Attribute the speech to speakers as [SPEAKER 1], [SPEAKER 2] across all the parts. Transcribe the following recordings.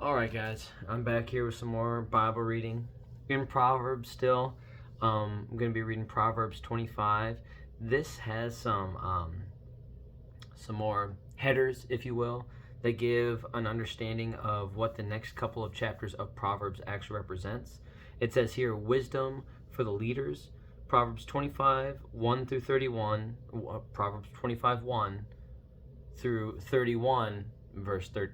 [SPEAKER 1] Alright guys, I'm back here with some more Bible reading in Proverbs still. I'm going to be reading Proverbs 25. This has some more headers, if you will, that give an understanding of what the next couple of chapters of Proverbs actually represents. It says here, wisdom for the leaders, Proverbs 25, 1 through 31, Proverbs 25, 1 through 31, verse 30.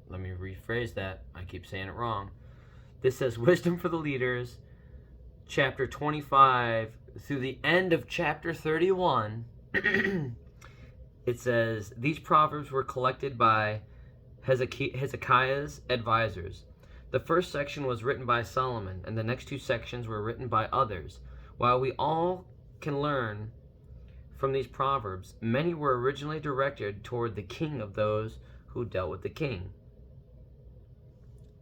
[SPEAKER 1] Let me rephrase that. I keep saying it wrong. This says wisdom for the leaders, chapter 25 through the end of chapter 31. It says, these proverbs were collected by Hezekiah's advisors. The first section was written by Solomon, and the next two sections were written by others. While we all can learn from these proverbs, many were originally directed toward the king of those who dealt with the king.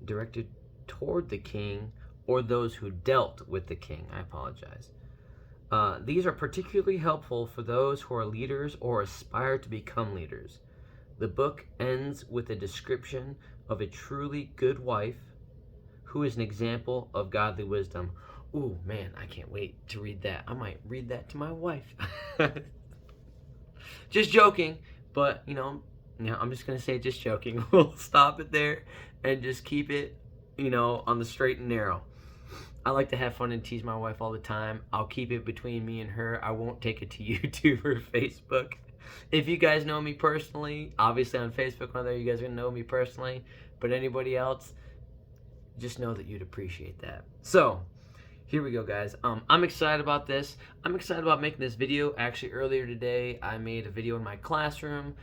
[SPEAKER 1] Directed toward the king or those who dealt with the king. I apologize. These are particularly helpful for those who are leaders or aspire to become leaders. The book ends with a description of a truly good wife who is an example of godly wisdom. Ooh, man, I can't wait to read that. I might read that to my wife. Just joking, but, I'm just going to say just joking. We'll stop it there and just keep it, on the straight and narrow. I like to have fun and tease my wife all the time. I'll keep it between me and her. I won't take it to YouTube or Facebook. If you guys know me personally, obviously on Facebook, whether you guys are going to know me personally, but anybody else, just know that you'd appreciate that. So, here we go, guys. I'm excited about this. I'm excited about making this video. Actually, earlier today, I made a video in my classroom.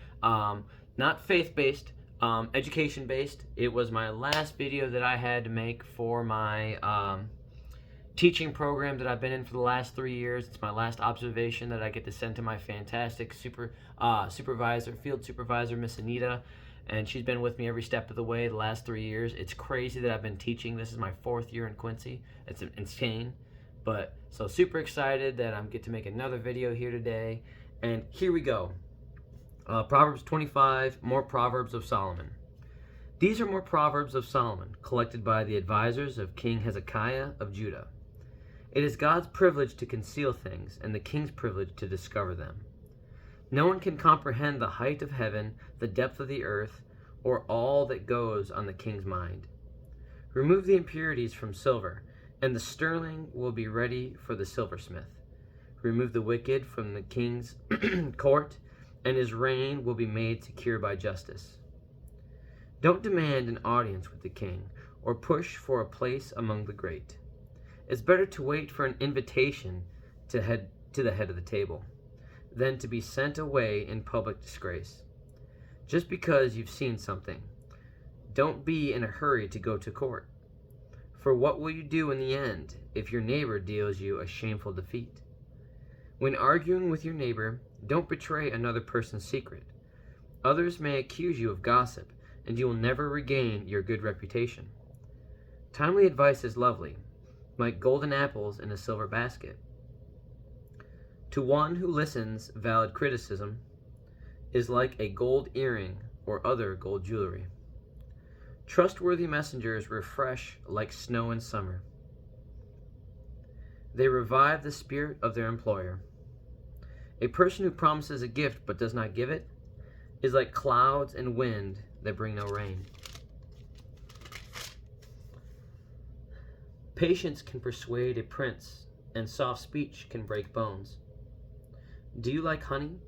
[SPEAKER 1] Not faith-based, education-based. It was my last video that I had to make for my teaching program that I've been in for the last 3 years. It's my last observation that I get to send to my fantastic supervisor, field supervisor, Miss Anita. And she's been with me every step of the way the last 3 years. It's crazy that I've been teaching. This is my 4th year in Quincy. It's insane. But so super excited that I'm get to make another video here today. And here we go. Proverbs 25, more Proverbs of Solomon. These are more Proverbs of Solomon, collected by the advisors of King Hezekiah of Judah. It is God's privilege to conceal things, and the king's privilege to discover them. No one can comprehend the height of heaven, the depth of the earth, or all that goes on the king's mind. Remove the impurities from silver, and the sterling will be ready for the silversmith. Remove the wicked from the king's court, and his reign will be made secure by justice. Don't demand an audience with the king, or push for a place among the great. It's better to wait for an invitation to the head of the table than to be sent away in public disgrace. Just because you've seen something, don't be in a hurry to go to court. For what will you do in the end if your neighbor deals you a shameful defeat? When arguing with your neighbor, don't betray another person's secret. Others may accuse you of gossip, and you will never regain your good reputation. Timely advice is lovely, like golden apples in a silver basket. To one who listens, valid criticism is like a gold earring or other gold jewelry. Trustworthy messengers refresh like snow in summer. They revive the spirit of their employer. A person who promises a gift but does not give it is like clouds and wind that bring no rain. Patience can persuade a prince, and soft speech can break bones. Do you like honey?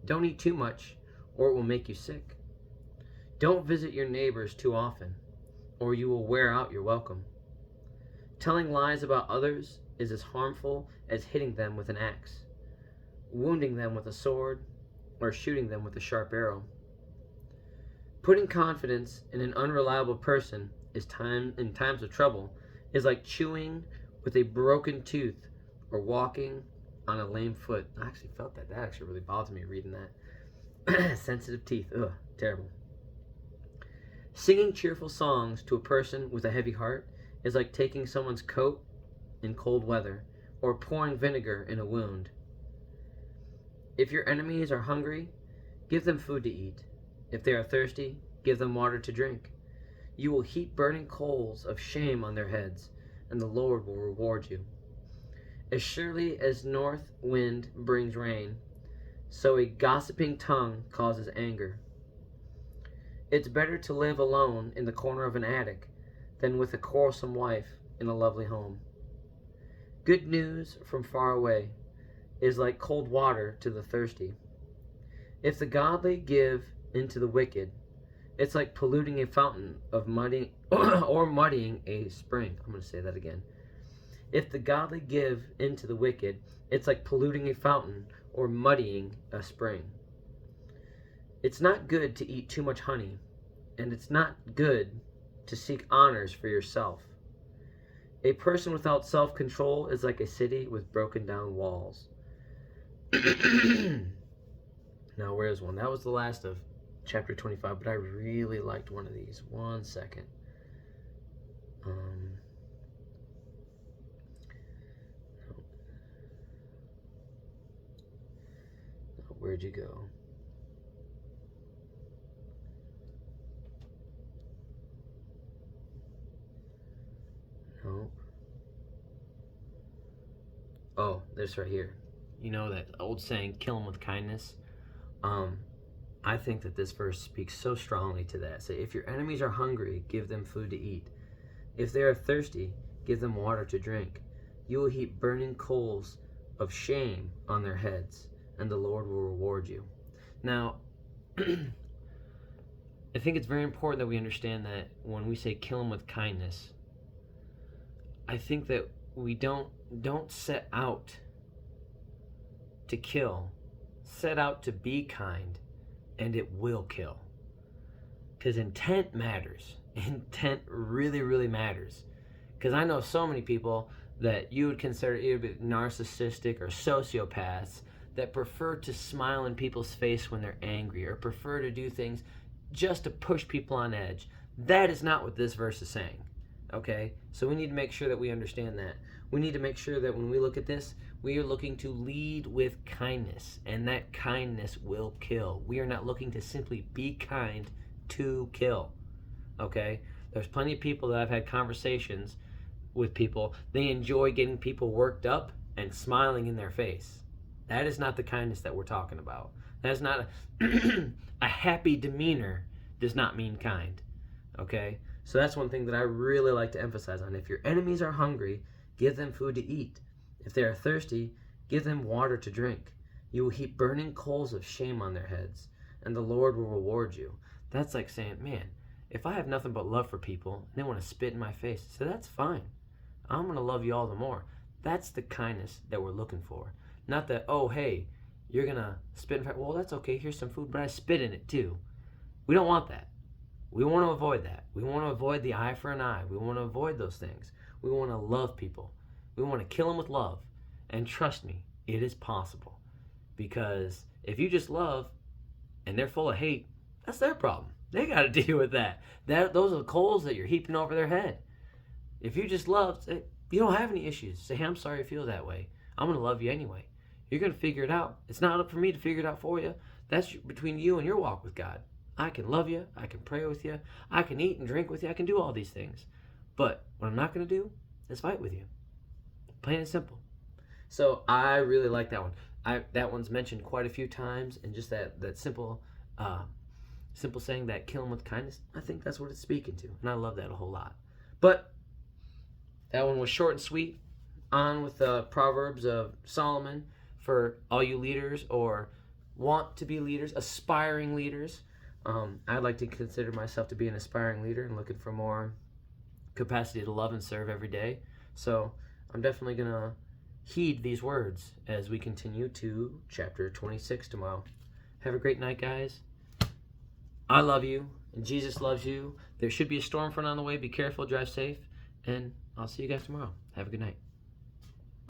[SPEAKER 1] Don't eat too much, or it will make you sick. Don't visit your neighbors too often, or you will wear out your welcome. Telling lies about others is as harmful as hitting them with an axe, wounding them with a sword, or shooting them with a sharp arrow. Putting confidence in an unreliable person in times of trouble is like chewing with a broken tooth or walking on a lame foot. I actually felt that. That actually really bothered me reading that. Sensitive teeth. Ugh, terrible. Singing cheerful songs to a person with a heavy heart is like taking someone's coat in cold weather or pouring vinegar in a wound. If your enemies are hungry, give them food to eat. If they are thirsty, give them water to drink. You will heap burning coals of shame on their heads, and the Lord will reward you. As surely as north wind brings rain, so a gossiping tongue causes anger. It's better to live alone in the corner of an attic than with a quarrelsome wife in a lovely home. Good news from far away is like cold water to the thirsty. If the godly give into the wicked, it's like polluting a fountain of muddy or muddying a spring. I'm going to say that again. If the godly give into the wicked, it's like polluting a fountain or muddying a spring. It's not good to eat too much honey, and it's not good to seek honors for yourself. A person without self-control is like a city with broken down walls. Now, where's one? That was the last of chapter 25, but I really liked one of these. One second. Where'd you go? Nope. Oh, this right here. You know that old saying, kill them with kindness? I think that this verse speaks so strongly to that. Say, if your enemies are hungry, give them food to eat. If they are thirsty, give them water to drink. You will heap burning coals of shame on their heads, and the Lord will reward you. Now, I think it's very important that we understand that when we say kill them with kindness, I think that we don't set out to kill. Set out to be kind, and it will kill. Because intent matters. Intent really, really matters. Because I know so many people that you would consider either narcissistic or sociopaths that prefer to smile in people's face when they're angry, or prefer to do things just to push people on edge. That is not what this verse is saying. Okay? So we need to make sure that we understand that. We need to make sure that when we look at this, we are looking to lead with kindness, and that kindness will kill. We are not looking to simply be kind to kill. Okay? There's plenty of people that I've had conversations with people. They enjoy getting people worked up and smiling in their face. That is not the kindness that we're talking about. That is not a happy demeanor does not mean kind. Okay? So that's one thing that I really like to emphasize on. If your enemies are hungry, give them food to eat. If they are thirsty, give them water to drink. You will heap burning coals of shame on their heads, and the Lord will reward you. That's like saying, man, if I have nothing but love for people, and they want to spit in my face, so that's fine. I'm going to love you all the more. That's the kindness that we're looking for. Not that, oh, hey, you're going to spit in my face. Well, that's okay. Here's some food, but I spit in it too. We don't want that. We want to avoid that. We want to avoid the eye for an eye. We want to avoid those things. We want to love people. We want to kill them with love. And trust me, it is possible. Because if you just love and they're full of hate, that's their problem. They got to deal with that. Those are the coals that you're heaping over their head. If you just love, you don't have any issues. Say, hey, I'm sorry you feel that way. I'm going to love you anyway. You're going to figure it out. It's not up for me to figure it out for you. That's between you and your walk with God. I can love you. I can pray with you. I can eat and drink with you. I can do all these things. But what I'm not going to do is fight with you. Plain and simple. So I really like that one. That one's mentioned quite a few times, and just that simple saying that kill them with kindness, I think that's what it's speaking to, and I love that a whole lot. But that one was short and sweet. On with the Proverbs of Solomon for all you leaders or want to be leaders, aspiring leaders. I'd like to consider myself to be an aspiring leader and looking for more capacity to love and serve every day. So I'm definitely going to heed these words as we continue to chapter 26 tomorrow. Have a great night, guys. I love you, and Jesus loves you. There should be a storm front on the way. Be careful, drive safe, and I'll see you guys tomorrow. Have a good night.